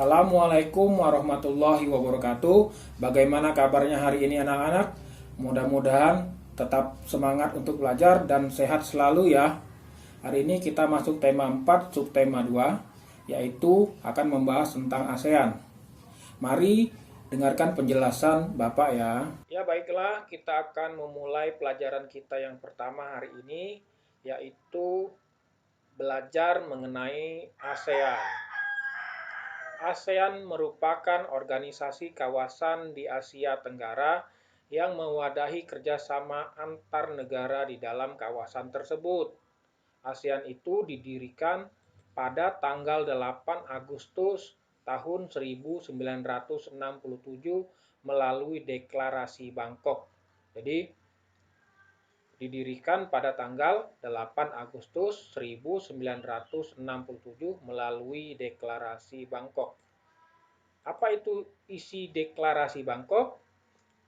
Assalamualaikum warahmatullahi wabarakatuh. Bagaimana kabarnya hari ini anak-anak? Mudah-mudahan tetap semangat untuk belajar dan sehat selalu ya. Hari ini kita masuk tema 4 subtema 2, yaitu akan membahas tentang ASEAN. Mari dengarkan penjelasan Bapak ya. Ya baiklah, kita akan memulai pelajaran kita yang pertama hari ini, yaitu belajar mengenai ASEAN. ASEAN merupakan organisasi kawasan di Asia Tenggara yang mewadahi kerjasama antar negara di dalam kawasan tersebut. ASEAN itu didirikan pada tanggal 8 Agustus tahun 1967 melalui Deklarasi Bangkok. Jadi didirikan pada tanggal 8 Agustus 1967 melalui Deklarasi Bangkok. Apa itu isi Deklarasi Bangkok?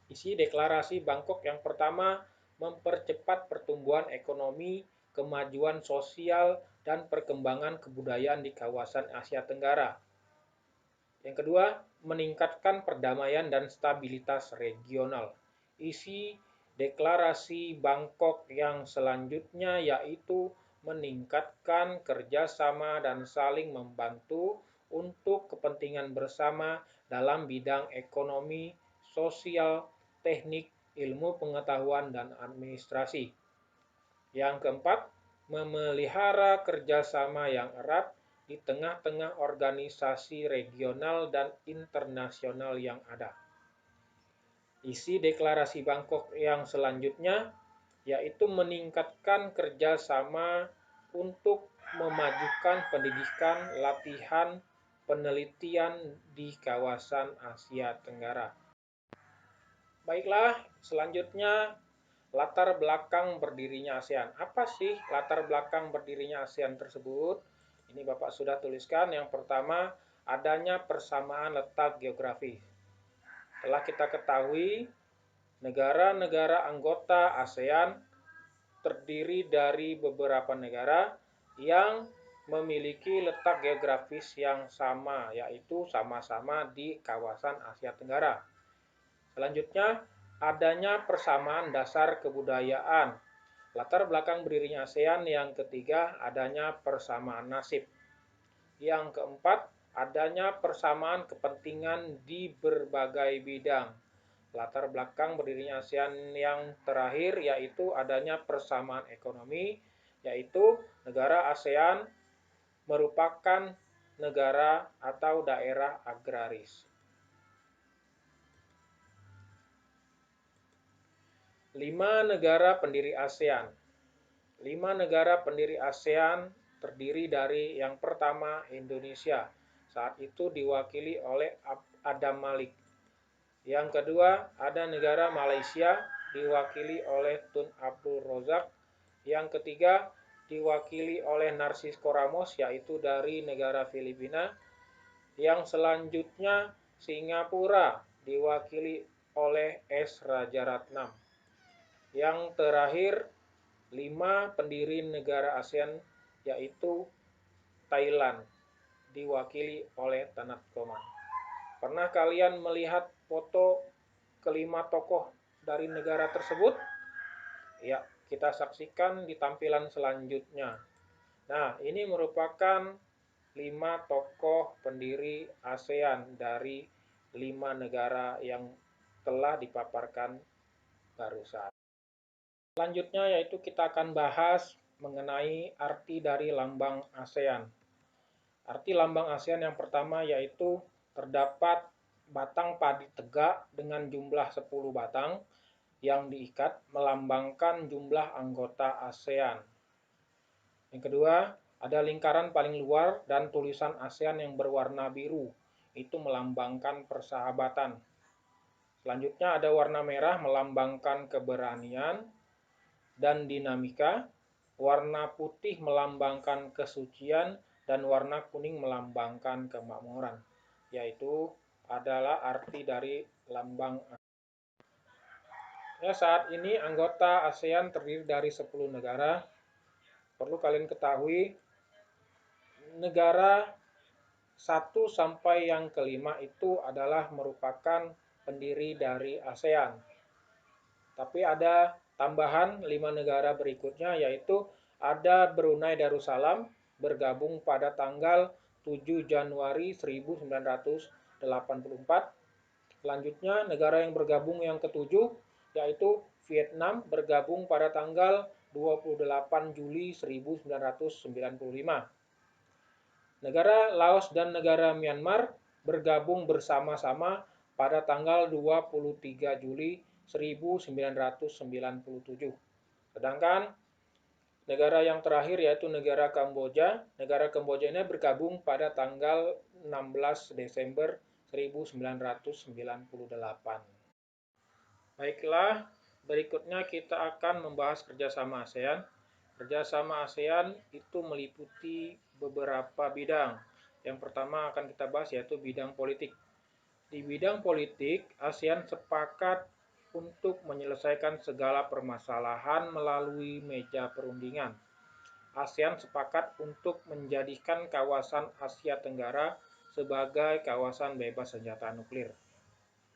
Isi Deklarasi Bangkok yang pertama, mempercepat pertumbuhan ekonomi, kemajuan sosial, dan perkembangan kebudayaan di kawasan Asia Tenggara. Yang kedua, meningkatkan perdamaian dan stabilitas regional. Isi Deklarasi Bangkok yang selanjutnya yaitu meningkatkan kerjasama dan saling membantu untuk kepentingan bersama dalam bidang ekonomi, sosial, teknik, ilmu pengetahuan, dan administrasi. Yang keempat, memelihara kerjasama yang erat di tengah-tengah organisasi regional dan internasional yang ada. Isi Deklarasi Bangkok yang selanjutnya yaitu meningkatkan kerjasama untuk memajukan pendidikan, latihan, penelitian di kawasan Asia Tenggara. Baiklah, selanjutnya latar belakang berdirinya ASEAN. Apa sih latar belakang berdirinya ASEAN tersebut? Ini Bapak sudah tuliskan. Yang pertama, adanya persamaan letak geografis. Telah kita ketahui, negara-negara anggota ASEAN terdiri dari beberapa negara yang memiliki letak geografis yang sama, yaitu sama-sama di kawasan Asia Tenggara. Selanjutnya, adanya persamaan dasar kebudayaan. Latar belakang berdirinya ASEAN yang ketiga, adanya persamaan nasib. Yang keempat, adanya persamaan kepentingan di berbagai bidang. Latar belakang berdirinya ASEAN yang terakhir yaitu adanya persamaan ekonomi, yaitu negara ASEAN merupakan negara atau daerah agraris. 5 negara pendiri ASEAN. 5 negara pendiri ASEAN terdiri dari yang pertama Indonesia. Saat itu diwakili oleh Adam Malik. Yang kedua ada negara Malaysia diwakili oleh Tun Abdul Razak. Yang ketiga diwakili oleh Narcisco Ramos yaitu dari negara Filipina. Yang selanjutnya Singapura diwakili oleh S. Rajaratnam. Yang terakhir 5 pendiri negara ASEAN yaitu Thailand diwakili oleh Tanat Koman. Pernah kalian melihat foto kelima tokoh dari negara tersebut? Ya, kita saksikan di tampilan selanjutnya. Nah, ini merupakan 5 tokoh pendiri ASEAN dari 5 negara yang telah dipaparkan barusan. Selanjutnya yaitu kita akan bahas mengenai arti dari lambang ASEAN. Arti lambang ASEAN yang pertama yaitu terdapat batang padi tegak dengan jumlah 10 batang yang diikat melambangkan jumlah anggota ASEAN. Yang kedua, ada lingkaran paling luar dan tulisan ASEAN yang berwarna biru, itu melambangkan persahabatan. Selanjutnya ada warna merah melambangkan keberanian dan dinamika, warna putih melambangkan kesucian, dan warna kuning melambangkan kemakmuran, yaitu adalah arti dari lambang ASEAN. Ya, saat ini anggota ASEAN terdiri dari 10 negara. Perlu kalian ketahui, negara 1 sampai yang kelima itu adalah merupakan pendiri dari ASEAN. Tapi ada tambahan 5 negara berikutnya, yaitu ada Brunei Darussalam bergabung pada tanggal 7 Januari 1984. Selanjutnya negara yang bergabung yang ketujuh yaitu Vietnam bergabung pada tanggal 28 Juli 1995. Negara Laos dan negara Myanmar bergabung bersama-sama pada tanggal 23 Juli 1997. Sedangkan negara yang terakhir yaitu negara Kamboja. Negara Kamboja ini bergabung pada tanggal 16 Desember 1998. Baiklah, berikutnya kita akan membahas kerjasama ASEAN. Kerjasama ASEAN itu meliputi beberapa bidang. Yang pertama akan kita bahas yaitu bidang politik. Di bidang politik, ASEAN sepakat untuk menyelesaikan segala permasalahan melalui meja perundingan. ASEAN sepakat untuk menjadikan kawasan Asia Tenggara sebagai kawasan bebas senjata nuklir.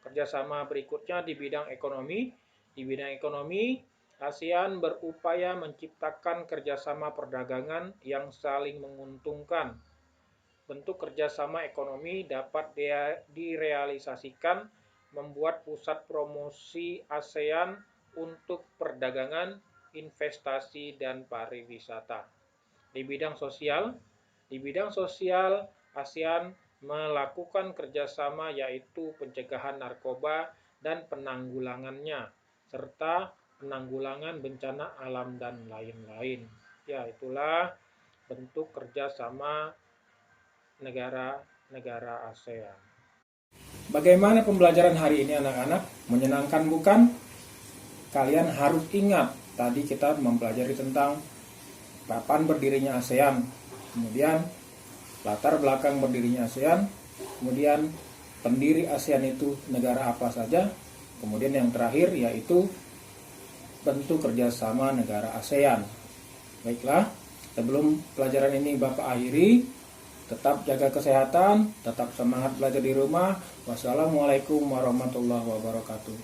Kerjasama berikutnya di bidang ekonomi. Di bidang ekonomi, ASEAN berupaya menciptakan kerjasama perdagangan yang saling menguntungkan. Bentuk kerjasama ekonomi dapat direalisasikan membuat pusat promosi ASEAN untuk perdagangan, investasi, dan pariwisata. Di bidang sosial, ASEAN melakukan kerjasama yaitu pencegahan narkoba dan penanggulangannya, serta penanggulangan bencana alam dan lain-lain. Ya, itulah bentuk kerjasama negara-negara ASEAN. Bagaimana pembelajaran hari ini anak-anak? Menyenangkan bukan? Kalian harus ingat, tadi kita mempelajari tentang kapan berdirinya ASEAN, kemudian latar belakang berdirinya ASEAN, kemudian pendiri ASEAN itu negara apa saja, kemudian yang terakhir yaitu bentuk kerjasama negara ASEAN. Baiklah, sebelum pelajaran ini Bapak akhiri, tetap jaga kesehatan, tetap semangat belajar di rumah. Wassalamualaikum warahmatullahi wabarakatuh.